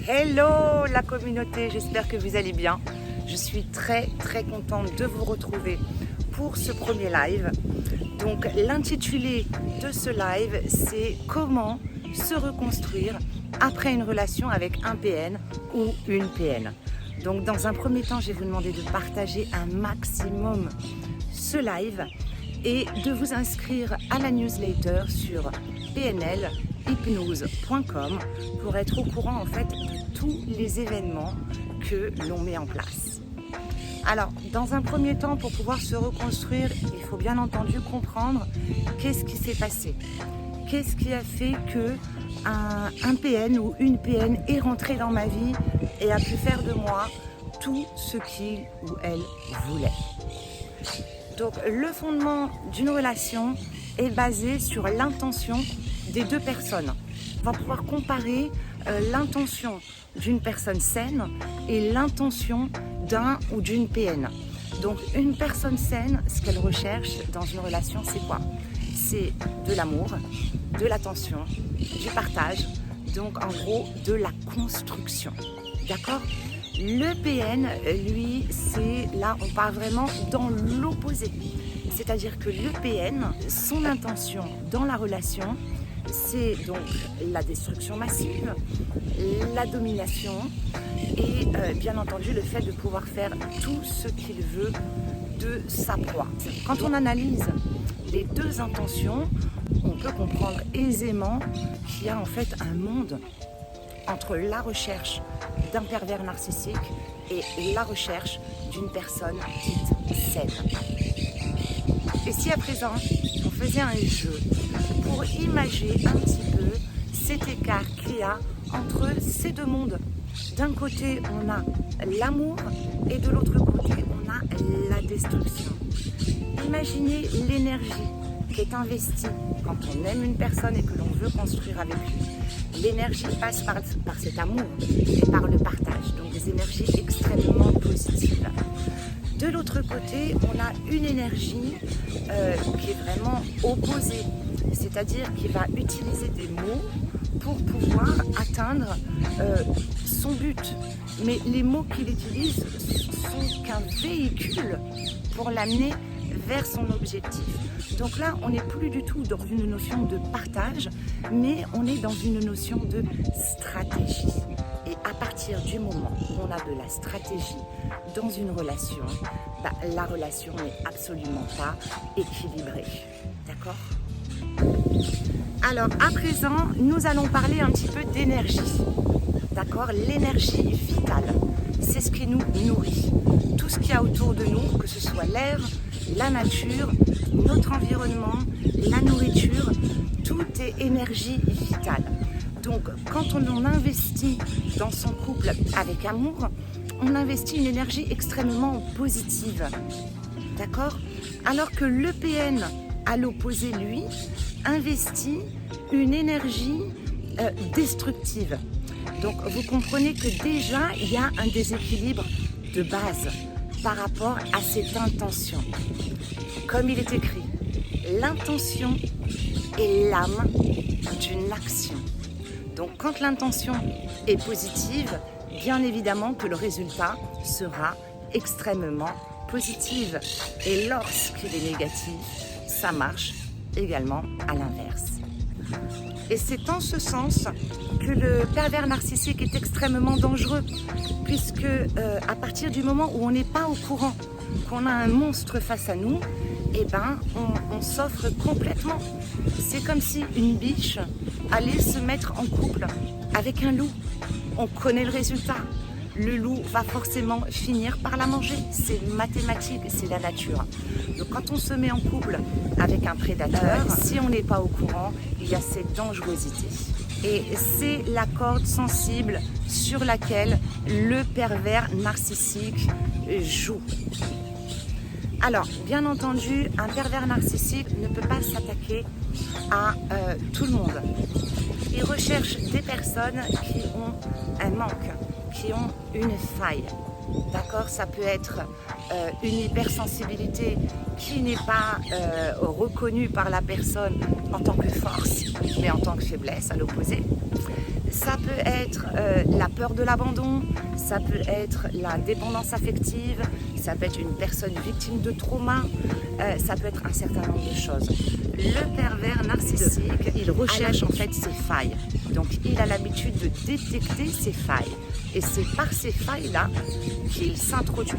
Hello la communauté, j'espère que vous allez bien. Je suis très contente de vous retrouver pour ce premier live. Donc l'intitulé de ce live, c'est comment se reconstruire après une relation avec un PN ou une PN. Donc dans un premier temps, je vais vous demander de partager un maximum ce live et de vous inscrire à la newsletter sur pnlhypnose.com pour être au courant en fait de tous les événements que l'on met en place. Alors, dans un premier temps, pour pouvoir se reconstruire, il faut bien entendu comprendre qu'est-ce qui s'est passé. Qu'est-ce qui a fait que un PN ou une PN est rentré dans ma vie et a pu faire de moi tout ce qu'il ou elle voulait. Donc, le fondement d'une relation est basé sur l'intention des deux personnes. On va pouvoir comparer l'intention d'une personne saine et l'intention d'un ou d'une PN. Donc une personne saine, ce qu'elle recherche dans une relation, c'est quoi? C'est de l'amour, de l'attention, du partage, donc en gros de la construction. D'accord? Le PN, lui, c'est là, on part vraiment dans l'opposé. C'est-à-dire que le PN, son intention dans la relation, c'est donc la destruction massive, la domination et bien entendu le fait de pouvoir faire tout ce qu'il veut de sa proie. Quand on analyse les deux intentions, on peut comprendre aisément qu'il y a en fait un monde entre la recherche d'un pervers narcissique et la recherche d'une personne dite saine. Et si à présent, on faisait un jeu pour imager un petit peu cet écart qu'il y a entre ces deux mondes. D'un côté, on a l'amour et de l'autre côté, on a la destruction. Imaginez l'énergie qui est investie quand on aime une personne et que l'on veut construire avec lui. L'énergie passe par cet amour et par le partage, donc des énergies extrêmement positives. De l'autre côté, on a une énergie qui est vraiment opposée, c'est-à-dire qui va utiliser des mots pour pouvoir atteindre son but. Mais les mots qu'il utilise sont qu'un véhicule pour l'amener vers son objectif. Donc là, on n'est plus du tout dans une notion de partage, mais on est dans une notion de stratégie. Et à partir du moment où on a de la stratégie dans une relation, la relation n'est absolument pas équilibrée. D'accord ? Alors, à présent, nous allons parler un petit peu d'énergie. D'accord ? L'énergie vitale, c'est ce qui nous nourrit. Tout ce qu'il y a autour de nous, que ce soit l'air, la nature, notre environnement, la nourriture, tout est énergie vitale. Donc, quand on investit dans son couple avec amour, on investit une énergie extrêmement positive. D'accord ? Alors que le PN, à l'opposé, lui, investit une énergie destructive. Donc, vous comprenez que déjà, il y a un déséquilibre de base par rapport à cette intention. Comme il est écrit, l'intention est l'âme d'une action. Donc quand l'intention est positive, bien évidemment que le résultat sera extrêmement positif. Et lorsqu'il est négatif, ça marche également à l'inverse. Et c'est en ce sens que le pervers narcissique est extrêmement dangereux, puisque à partir du moment où on n'est pas au courant qu'on a un monstre face à nous, eh ben, on s'offre complètement. C'est comme si une biche allait se mettre en couple avec un loup. On connaît le résultat. Le loup va forcément finir par la manger. C'est mathématique, c'est la nature. Donc quand on se met en couple avec un prédateur, si on n'est pas au courant, il y a cette dangerosité. Et c'est la corde sensible sur laquelle le pervers narcissique joue. Alors, bien entendu, un pervers narcissique ne peut pas s'attaquer à tout le monde. Il recherche des personnes qui ont un manque, qui ont une faille. D'accord ? Ça peut être une hypersensibilité qui n'est pas reconnue par la personne en tant que force, mais en tant que faiblesse, à l'opposé. Ça peut être la peur de l'abandon, ça peut être la dépendance affective, ça peut être une personne victime de trauma, ça peut être un certain nombre de choses. Le pervers narcissique, il recherche en fait ses failles. Donc il a l'habitude de détecter ses failles. Et c'est par ces failles-là qu'il s'introduit.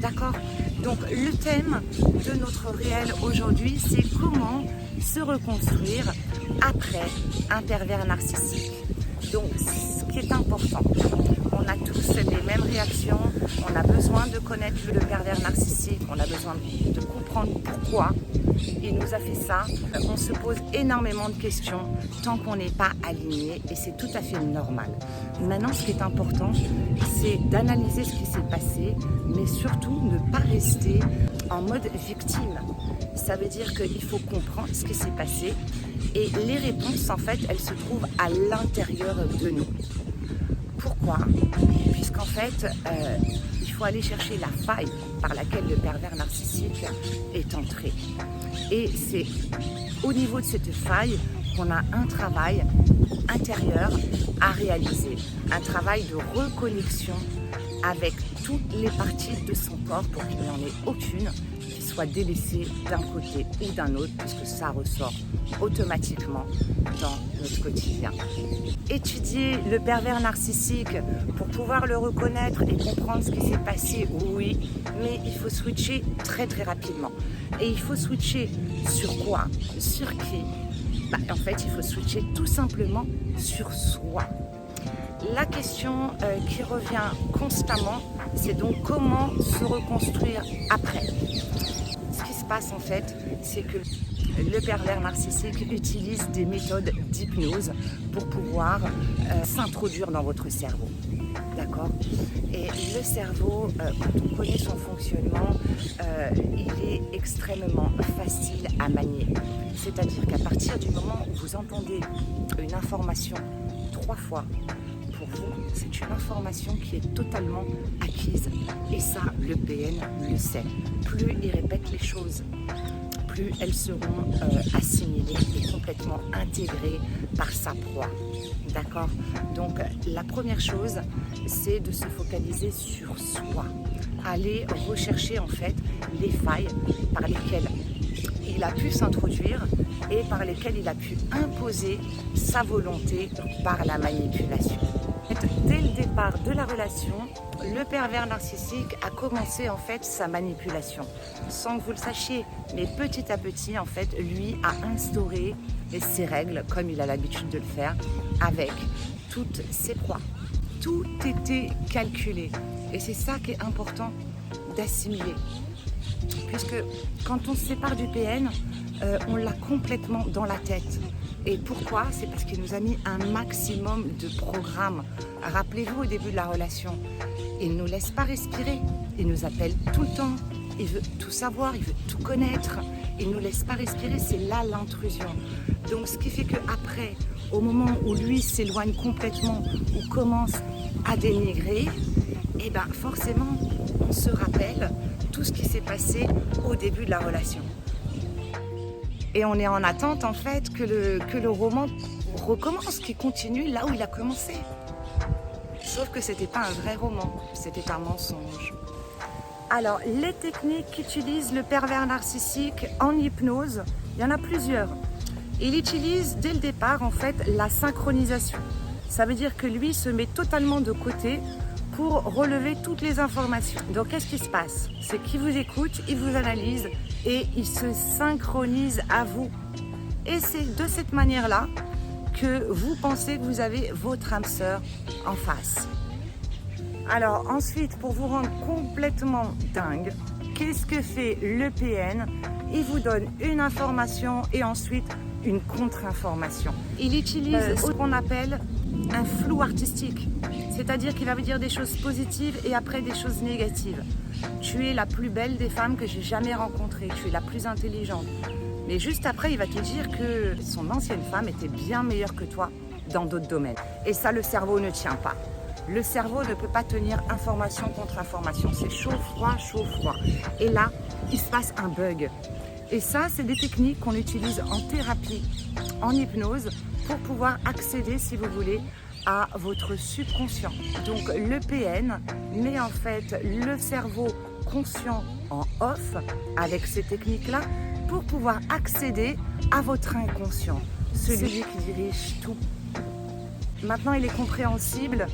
D'accord? Donc le thème de notre réel aujourd'hui, c'est comment se reconstruire après un pervers narcissique. Donc ce qui est important, on a tous les mêmes réactions, on a besoin de connaître le pervers narcissique, on a besoin de comprendre pourquoi il nous a fait ça. On se pose énormément de questions tant qu'on n'est pas aligné et c'est tout à fait normal. Maintenant, ce qui est important, c'est d'analyser ce qui s'est passé, mais surtout ne pas rester en mode victime. Ça veut dire qu'il faut comprendre ce qui s'est passé et les réponses, en fait, elles se trouvent à l'intérieur de nous. Pourquoi? Puisqu'en fait, il faut aller chercher la faille par laquelle le pervers narcissique est entré. Et c'est au niveau de cette faille qu'on a un travail intérieur à réaliser, un travail de reconnexion avec toutes les parties de son corps pour qu'il n'y en ait aucune qui soit délaissée d'un côté ou d'un autre, puisque ça ressort automatiquement dans notre quotidien. Étudier le pervers narcissique pour pouvoir le reconnaître et comprendre ce qui s'est passé, oui, mais il faut switcher très très rapidement. Et il faut switcher sur quoi? Sur qui? En fait, il faut switcher tout simplement sur soi. La question qui revient constamment, c'est donc comment se reconstruire après. Ce qui se passe en fait, c'est que le pervers narcissique utilise des méthodes d'hypnose pour pouvoir s'introduire dans votre cerveau. D'accord? Et le cerveau, quand on connaît son fonctionnement, il est extrêmement facile à manier. C'est-à-dire qu'à partir du moment où vous entendez une information 3 fois, pour vous, c'est une information qui est totalement acquise. Et ça, le PN le sait. Plus il répète les choses, plus elles seront assimilées et complètement intégrées par sa proie. D'accord? Donc la première chose, c'est de se focaliser sur soi. Aller rechercher en fait les failles par lesquelles il a pu s'introduire et par lesquelles il a pu imposer sa volonté par la manipulation. Dès le départ de la relation, le pervers narcissique a commencé en fait sa manipulation, sans que vous le sachiez. Mais petit à petit, en fait, lui a instauré ses règles, comme il a l'habitude de le faire, avec toutes ses proies. Tout était calculé. Et c'est ça qui est important d'assimiler. Puisque quand on se sépare du PN, on l'a complètement dans la tête. Et pourquoi? C'est parce qu'il nous a mis un maximum de programmes. Rappelez-vous au début de la relation, il ne nous laisse pas respirer. Il nous appelle tout le temps. Il veut tout savoir, il veut tout connaître. Il ne nous laisse pas respirer, c'est là l'intrusion. Donc ce qui fait qu'après, au moment où lui s'éloigne complètement, ou commence à dénigrer, et bien forcément, on se rappelle tout ce qui s'est passé au début de la relation. Et on est en attente en fait que le roman recommence, qu'il continue là où il a commencé. Sauf que c'était pas un vrai roman, c'était un mensonge. Alors, les techniques qu'utilise le pervers narcissique en hypnose, il y en a plusieurs. Il utilise dès le départ en fait la synchronisation. Ça veut dire que lui se met totalement de côté pour relever toutes les informations. Donc qu'est-ce qui se passe? C'est qu'il vous écoute, il vous analyse et il se synchronise à vous. Et c'est de cette manière-là que vous pensez que vous avez votre âme sœur en face. Alors ensuite, pour vous rendre complètement dingue, qu'est-ce que fait le PN? Il vous donne une information et ensuite une contre-information. Il utilise ce qu'on appelle un flou artistique. C'est-à-dire qu'il va vous dire des choses positives et après des choses négatives. Tu es la plus belle des femmes que j'ai jamais rencontrées. Tu es la plus intelligente. Mais juste après, il va te dire que son ancienne femme était bien meilleure que toi dans d'autres domaines. Et ça, le cerveau ne tient pas. Le cerveau ne peut pas tenir information contre information. C'est chaud-froid, chaud-froid. Et là, il se passe un bug. Et ça, c'est des techniques qu'on utilise en thérapie, en hypnose, pour pouvoir accéder, si vous voulez, à votre subconscient. Donc le PN met en fait le cerveau conscient en off avec ces techniques-là pour pouvoir accéder à votre inconscient, celui qui dirige tout. Maintenant, il est compréhensible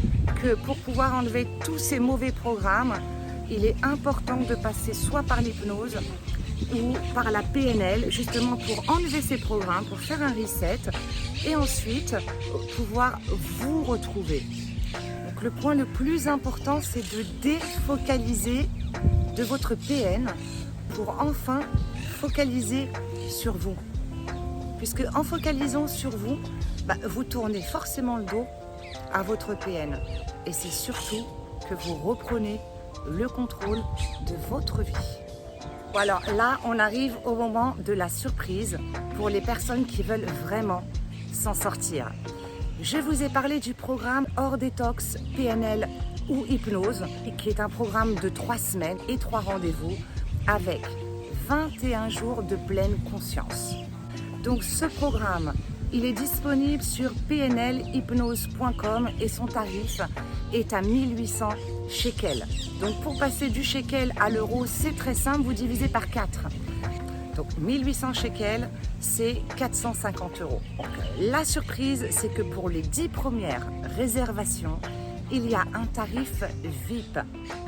que pour pouvoir enlever tous ces mauvais programmes, il est important de passer soit par l'hypnose ou par la PNL, justement pour enlever ces programmes, pour faire un reset et ensuite pouvoir vous retrouver. Donc le point le plus important, c'est de défocaliser de votre PN pour enfin focaliser sur vous. Puisque en focalisant sur vous, vous tournez forcément le dos à votre PN. Et c'est surtout que vous reprenez le contrôle de votre vie. Bon, alors là, on arrive au moment de la surprise pour les personnes qui veulent vraiment s'en sortir. Je vous ai parlé du programme Hors Détox, PNL ou Hypnose, qui est un programme de 3 semaines et 3 rendez-vous avec 21 jours de pleine conscience. Donc ce programme, il est disponible sur pnlhypnose.com et son tarif est à 1800 shekels. Donc pour passer du shekel à l'euro, c'est très simple, vous divisez par 4. Donc 1800 shekels, c'est 450 euros. Donc, la surprise, c'est que pour les 10 premières réservations, il y a un tarif VIP.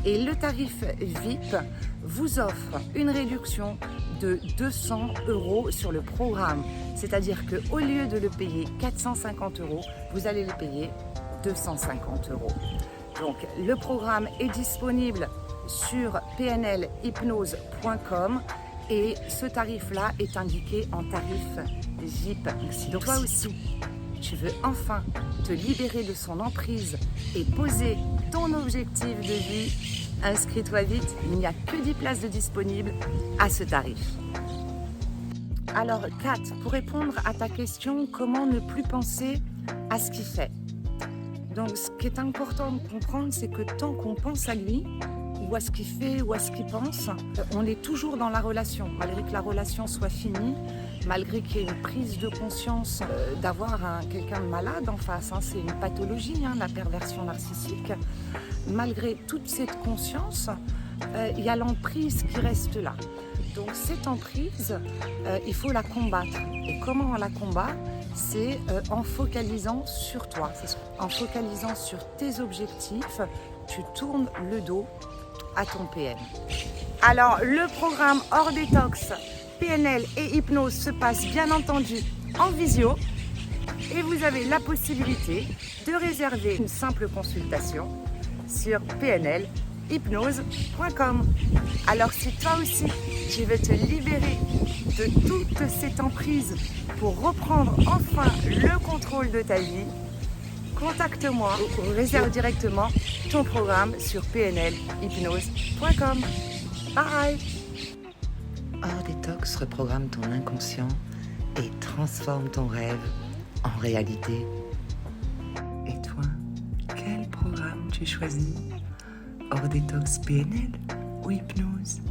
Et le tarif VIP vous offre une réduction de 200 euros sur le programme. C'est-à-dire qu'au lieu de le payer 450 euros, vous allez le payer 250 euros. Donc le programme est disponible sur pnlhypnose.com et ce tarif-là est indiqué en tarif VIP. Si donc toi aussi, tu veux enfin te libérer de son emprise et poser ton objectif de vie, inscris-toi vite, il n'y a que 10 places de disponibles à ce tarif. Alors Kat, pour répondre à ta question, comment ne plus penser à ce qu'il fait? Donc ce qui est important de comprendre, c'est que tant qu'on pense à lui, ou à ce qu'il fait, ou à ce qu'il pense, on est toujours dans la relation, malgré que la relation soit finie, malgré qu'il y ait une prise de conscience d'avoir quelqu'un de malade en face, c'est une pathologie, la perversion narcissique. Malgré toute cette conscience, il y a l'emprise qui reste là. Donc cette emprise, il faut la combattre. Et comment on la combat? C'est en focalisant sur toi, en focalisant sur tes objectifs, tu tournes le dos à ton PN. Alors le programme Hors Détox, PNL et Hypnose se passe bien entendu en visio et vous avez la possibilité de réserver une simple consultation sur pnlhypnose.com. Alors si toi aussi tu veux te libérer de toute cette emprise pour reprendre enfin le contrôle de ta vie, contacte-moi ou réserve directement ton programme sur pnlhypnose.com. Bye. Hors Détox reprogramme ton inconscient et transforme ton rêve en réalité. Et toi, quel programme tu choisis? Hors Détox, PNL ou Hypnose?